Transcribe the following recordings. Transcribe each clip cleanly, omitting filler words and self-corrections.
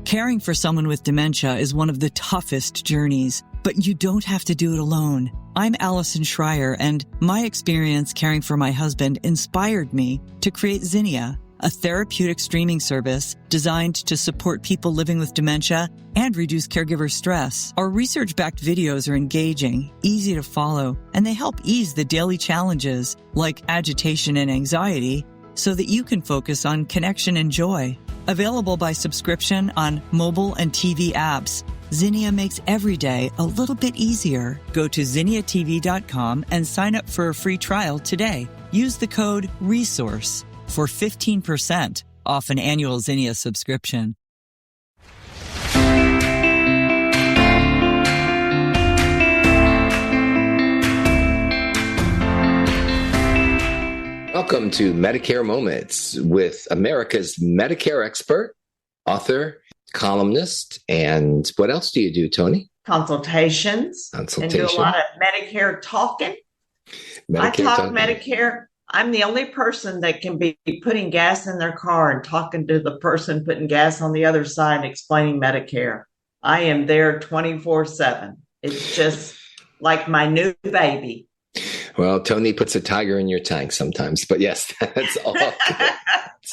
Caring for someone with dementia is one of the toughest journeys, but you don't have to do it alone. I'm Allison Schreier, and my experience caring for my husband inspired me to create Zinnia, a therapeutic streaming service designed to support people living with dementia and reduce caregiver stress. Our research-backed videos are engaging, easy to follow, and they help ease the daily challenges like agitation and anxiety so that you can focus on connection and joy. Available by subscription on mobile and TV apps, Zinnia makes every day a little bit easier. Go to zinniatv.com and sign up for a free trial today. Use the code RESOURCE for 15% off an annual Zinnia subscription. Welcome to Medicare Moments with America's Medicare expert, author, columnist, and what else do you do, Toni? Consultations. And do a lot of Medicare talking. I talk Medicare. I'm the only person that can be putting gas in their car and talking to the person putting gas on the other side, explaining Medicare. I am there 24/7. It's just like my new baby. Well, Toni puts a tiger in your tank sometimes, but yes, that's all good.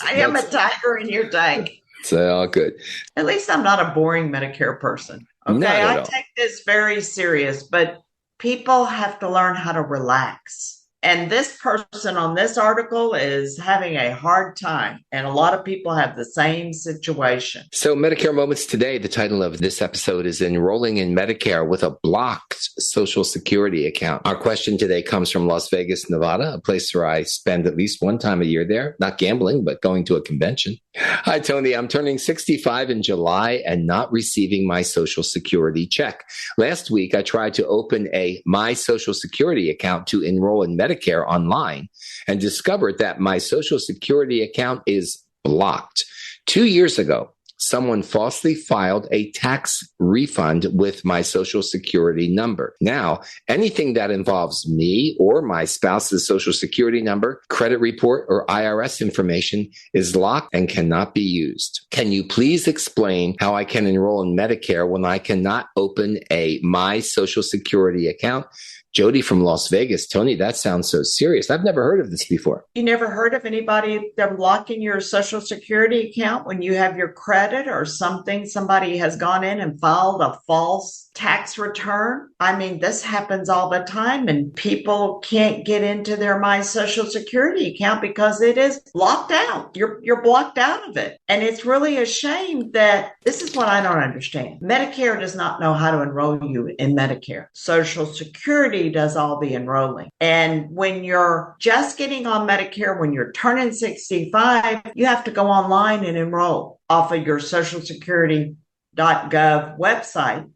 I am a tiger in your tank. It's all good. At least I'm not a boring Medicare person. Okay, I take this very serious, but people have to learn how to relax. And this person on this article is having a hard time. And a lot of people have the same situation. So Medicare Moments today, the title of this episode is Enrolling in Medicare with a Blocked Social Security Account. Our question today comes from Las Vegas, Nevada, a place where I spend at least one time a year there, not gambling, but going to a convention. Hi, Toni. I'm turning 65 in July and not receiving my Social Security check. Last week, I tried to open a My Social Security account to enroll in Medicare online and discovered that my Social Security account is blocked. 2 years ago, someone falsely filed a tax refund with my Social Security number. Now, anything that involves me or my spouse's Social Security number, credit report, or IRS information is locked and cannot be used. Can you please explain how I can enroll in Medicare when I cannot open a My Social Security account? Jody from Las Vegas. Toni, that sounds so serious. I've never heard of this before. You never heard of anybody blocking your Social Security account when you have your credit or something? Somebody has gone in and filed a false tax return. I mean, this happens all the time, and people can't get into their My Social Security account because it is locked out. You're blocked out of it. And it's really a shame that this is what I don't understand. Medicare does not know how to enroll you in Medicare. Social Security does all the enrolling. And when you're just getting on Medicare, when you're turning 65, you have to go online and enroll off of your socialsecurity.gov website.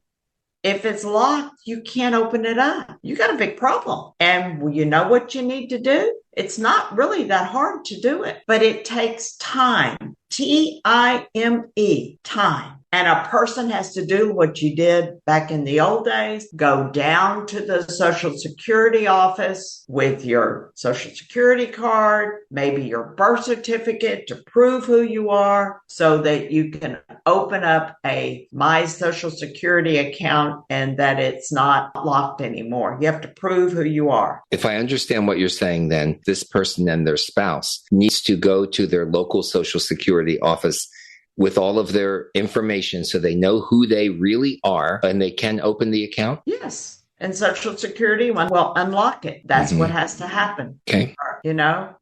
If it's locked, you can't open it up. You got a big problem. And you know what you need to do? It's not really that hard to do it, but it takes time. Time, time. And a person has to do what you did back in the old days, go down to the Social Security office with your Social Security card, maybe your birth certificate to prove who you are so that you can open up a My Social Security account and that it's not locked anymore. You have to prove who you are. If I understand what you're saying, then this person and their spouse needs to go to their local Social Security office with all of their information so they know who they really are and they can open the account? Yes. And Social Security will unlock it. That's what has to happen. Okay.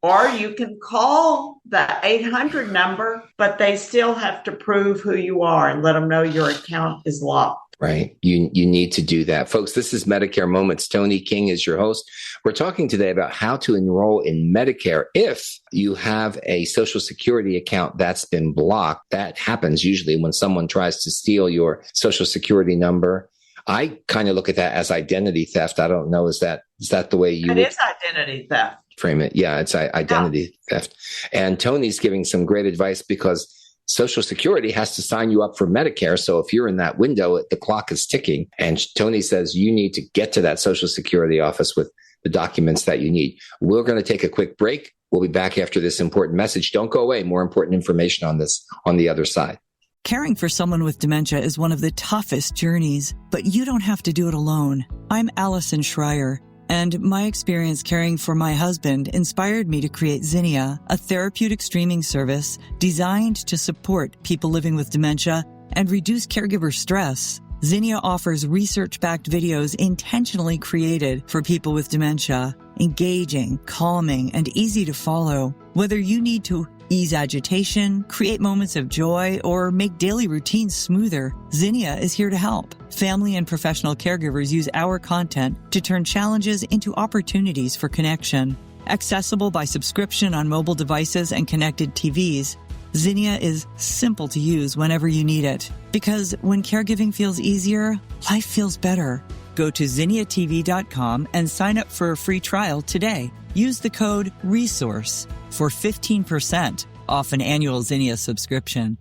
Or you can call the 800 number, but they still have to prove who you are and let them know your account is locked. Right. You need to do that. Folks, this is Medicare Moments. Toni King is your host. We're talking today about how to enroll in Medicare if you have a Social Security account that's been blocked. That happens usually when someone tries to steal your Social Security number. I kind of look at that as identity theft. I don't know. Is that the way you It is identity theft. Frame it? Yeah, it's identity theft. And Toni's giving some great advice because Social Security has to sign you up for Medicare. So if you're in that window, the clock is ticking. And Toni says you need to get to that Social Security office with the documents that you need. We're going to take a quick break. We'll be back after this important message. Don't go away. More important information on this on the other side. Caring for someone with dementia is one of the toughest journeys, but you don't have to do it alone. I'm Allison Schreier, and my experience caring for my husband inspired me to create Zinnia, a therapeutic streaming service designed to support people living with dementia and reduce caregiver stress. Zinnia offers research-backed videos intentionally created for people with dementia, engaging, calming, and easy to follow. Whether you need to ease agitation, create moments of joy, or make daily routines smoother, Zinnia is here to help. Family and professional caregivers use our content to turn challenges into opportunities for connection. Accessible by subscription on mobile devices and connected TVs, Zinnia is simple to use whenever you need it. Because when caregiving feels easier, life feels better. Go to zinniatv.com and sign up for a free trial today. Use the code RESOURCE for 15% off an annual Zinnia subscription.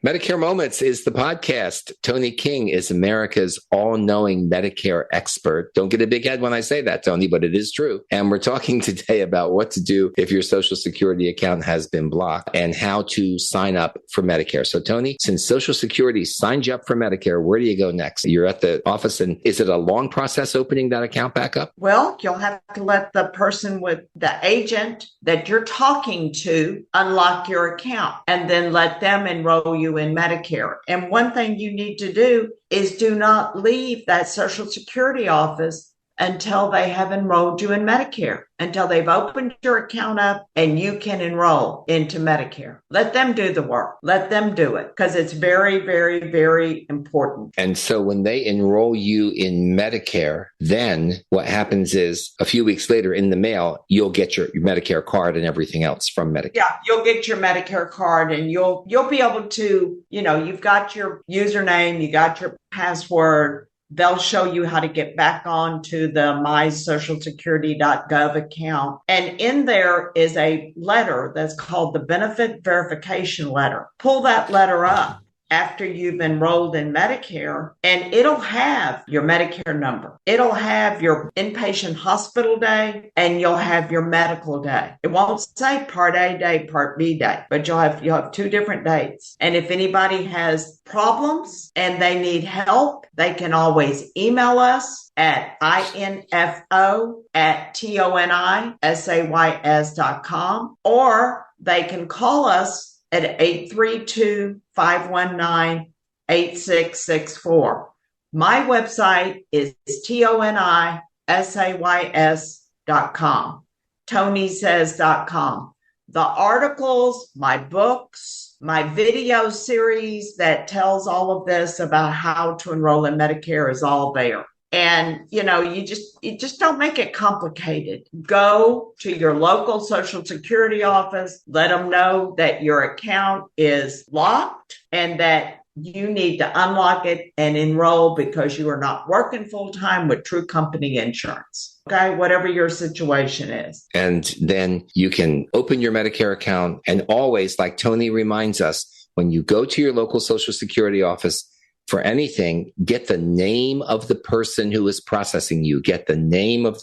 Medicare Moments is the podcast. Toni King is America's all-knowing Medicare expert. Don't get a big head when I say that, Toni, but it is true. And we're talking today about what to do if your Social Security account has been blocked and how to sign up for Medicare. So, Toni, since Social Security signed you up for Medicare, where do you go next? You're at the office, and is it a long process opening that account back up? Well, you'll have to let the person with the agent that you're talking to unlock your account and then let them enroll you in Medicare. And one thing you need to do is do not leave that Social Security office until they have enrolled you in Medicare, until they've opened your account up and you can enroll into Medicare. Let them do the work. Let them do it because it's very, very, very important. And so when they enroll you in Medicare, then what happens is a few weeks later in the mail, you'll get your Medicare card and everything else from Medicare. Yeah, you'll get your Medicare card and you'll be able to, you've got your username, you got your password. They'll show you how to get back onto the mysocialsecurity.gov account. And in there is a letter that's called the Benefit Verification Letter. Pull that letter up after you've enrolled in Medicare, and it'll have your Medicare number. It'll have your inpatient hospital day, and you'll have your medical day. It won't say Part A day, Part B day, but you'll have two different dates. And if anybody has problems and they need help, they can always email us at info@tonisays.com, or they can call us at 832-519-8664. My website is tonisays.com, tonisays.com. The articles, my books, my video series that tells all of this about how to enroll in Medicare is all there. And, you just don't make it complicated. Go to your local Social Security office, let them know that your account is locked and that you need to unlock it and enroll because you are not working full time with True Company Insurance. Okay, whatever your situation is. And then you can open your Medicare account. And always, like Toni reminds us, when you go to your local Social Security office, for anything, get the name of the person who is processing you. Get the name of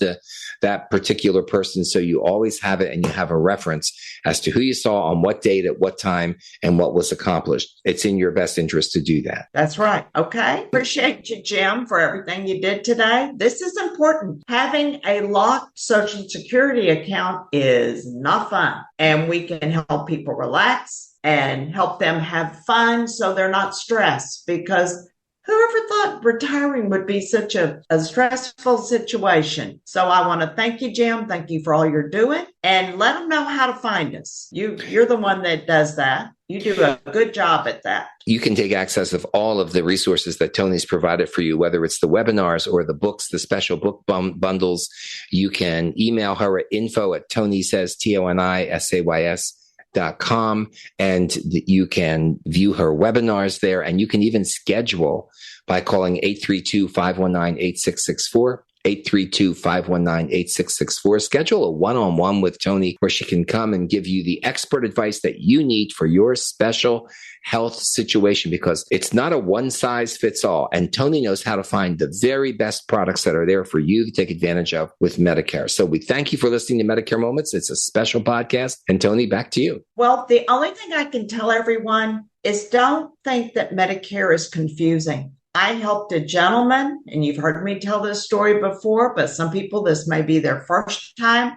that particular person so you always have it and you have a reference as to who you saw on what date at what time and what was accomplished. It's in your best interest to do that. That's right. Okay. Appreciate you, Jim, for everything you did today. This is important. Having a locked Social Security account is not fun, and we can help people relax and help them have fun so they're not stressed, because whoever thought retiring would be such a stressful situation? So I want to thank you, Jim. Thank you for all you're doing, and let them know how to find us. You're the one that does that. You do a good job at that. You can take access of all of the resources that Toni's provided for you, whether it's the webinars or the books, the special book bundles. You can email her at info@tonisays, TONISAYS.com, and you can view her webinars there, and you can even schedule by calling 832-519-8664. 832-519-8664. Schedule a one-on-one with Toni where she can come and give you the expert advice that you need for your special health situation, because it's not a one-size-fits-all. And Toni knows how to find the very best products that are there for you to take advantage of with Medicare. So we thank you for listening to Medicare Moments. It's a special podcast. And Toni, back to you. Well, the only thing I can tell everyone is don't think that Medicare is confusing. I helped a gentleman, and you've heard me tell this story before, but some people, this may be their first time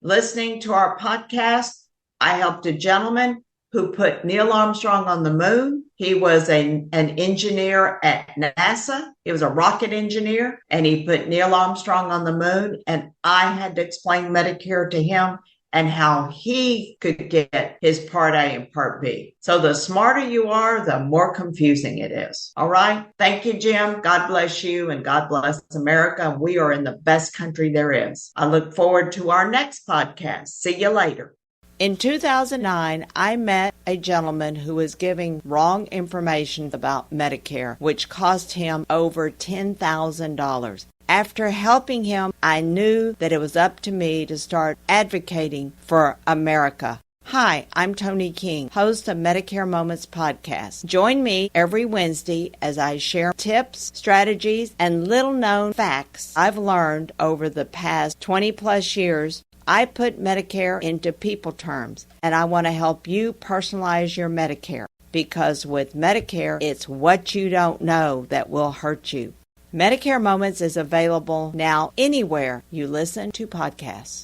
listening to our podcast. I helped a gentleman who put Neil Armstrong on the moon. He was an engineer at NASA. He was a rocket engineer, and he put Neil Armstrong on the moon. And I had to explain Medicare to him and how he could get his Part A and Part B. So the smarter you are, the more confusing it is. All right. Thank you, Jim. God bless you, and God bless America. We are in the best country there is. I look forward to our next podcast. See you later. In 2009, I met a gentleman who was giving wrong information about Medicare, which cost him over $10,000. After helping him, I knew that it was up to me to start advocating for America. Hi, I'm Toni King, host of Medicare Moments podcast. Join me every Wednesday as I share tips, strategies, and little-known facts I've learned over the past 20-plus years. I put Medicare into people terms, and I want to help you personalize your Medicare, because with Medicare, it's what you don't know that will hurt you. Medicare Moments is available now anywhere you listen to podcasts.